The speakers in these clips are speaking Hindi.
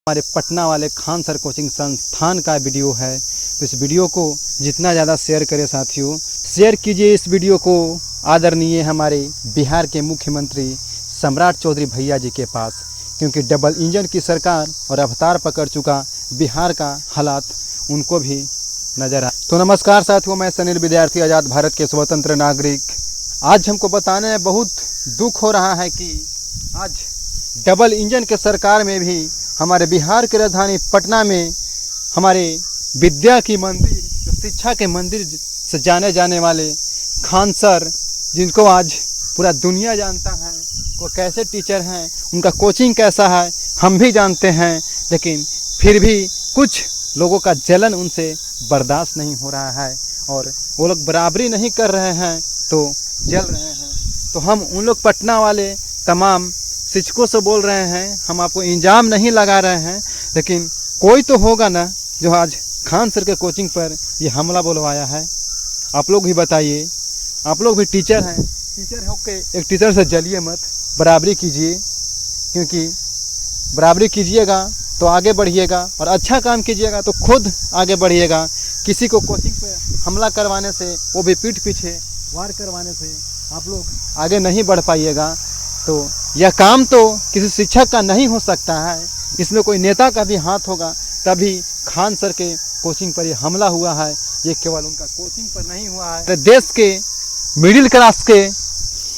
हमारे पटना वाले खान सर कोचिंग संस्थान का वीडियो है, तो इस वीडियो को जितना ज़्यादा शेयर करें साथियों, शेयर कीजिए इस वीडियो को आदरणीय हमारे बिहार के मुख्यमंत्री सम्राट चौधरी भैया जी के पास, क्योंकि डबल इंजन की सरकार और रफ्तार पकड़ चुका बिहार का हालात उनको भी नज़र आ। तो नमस्कार साथियों, मैं सनील विद्यार्थी, आज़ाद भारत के स्वतंत्र नागरिक। आज हमको बताने में बहुत दुख हो रहा है कि आज डबल इंजन के सरकार में भी हमारे बिहार की राजधानी पटना में हमारे विद्या की मंदिर, जो शिक्षा के मंदिर से जाने जाने वाले खान सर, जिनको आज पूरा दुनिया जानता है वो कैसे टीचर हैं, उनका कोचिंग कैसा है हम भी जानते हैं, लेकिन फिर भी कुछ लोगों का जलन उनसे बर्दाश्त नहीं हो रहा है और वो लोग बराबरी नहीं कर रहे हैं तो जल रहे हैं। तो हम उन लोग पटना वाले तमाम शिक्षकों से बोल रहे हैं, हम आपको इल्ज़ाम नहीं लगा रहे हैं, लेकिन कोई तो होगा ना जो आज खान सर के कोचिंग पर ये हमला बोलवाया है। आप लोग भी बताइए, आप लोग भी टीचर हैं, टीचर होके एक टीचर से जलिए मत, बराबरी कीजिए, क्योंकि बराबरी कीजिएगा तो आगे बढ़िएगा और अच्छा काम कीजिएगा तो खुद आगे बढ़िएगा। किसी को कोचिंग पे हमला करवाने से, वो भी पीठ पीछे वार करवाने से आप लोग आगे नहीं बढ़ पाइएगा। तो यह काम तो किसी शिक्षक का नहीं हो सकता है, इसमें कोई नेता का भी हाथ होगा तभी खान सर के कोचिंग पर ये हमला हुआ है। ये केवल उनका कोचिंग पर नहीं हुआ है, देश के मिडिल क्लास के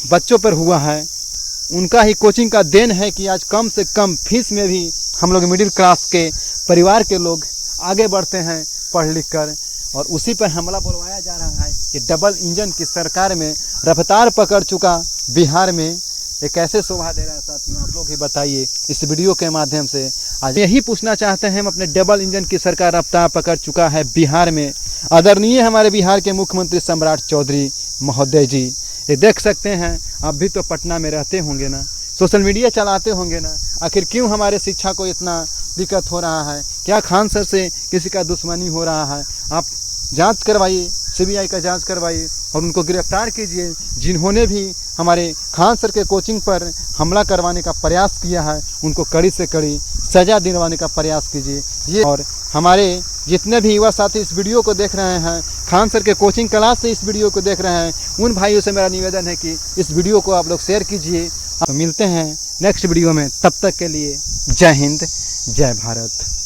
बच्चों पर हुआ है। उनका ही कोचिंग का देन है कि आज कम से कम फीस में भी हम लोग मिडिल क्लास के परिवार के लोग आगे बढ़ते हैं पढ़ लिख कर, और उसी पर हमला बोलवाया जा रहा है कि डबल इंजन की सरकार में रफ्तार पकड़ चुका बिहार में ये कैसे शोभा दे रहा है। साथियों आप लोग ही बताइए इस वीडियो के माध्यम से। आज यही पूछना चाहते हैं हम अपने डबल इंजन की सरकार रफ्तार पकड़ चुका है बिहार में। आदरणीय हमारे बिहार के मुख्यमंत्री सम्राट चौधरी महोदय जी, ये देख सकते हैं आप भी तो पटना में रहते होंगे ना, सोशल मीडिया चलाते होंगे ना, आखिर क्यों हमारे शिक्षा को इतना दिक्कत हो रहा है? क्या खान सर से किसी का दुश्मनी हो रहा है? आप जांच करवाइए, सीबीआई का जांच करवाइए और उनको गिरफ्तार कीजिए जिन्होंने भी हमारे खान सर के कोचिंग पर हमला करवाने का प्रयास किया है, उनको कड़ी से कड़ी सज़ा दिलवाने का प्रयास कीजिए। ये और हमारे जितने भी युवा साथी इस वीडियो को देख रहे हैं, खान सर के कोचिंग क्लास से इस वीडियो को देख रहे हैं, उन भाइयों से मेरा निवेदन है कि इस वीडियो को आप लोग शेयर कीजिए। तो मिलते हैं नेक्स्ट वीडियो में, तब तक के लिए जय हिंद, जय भारत।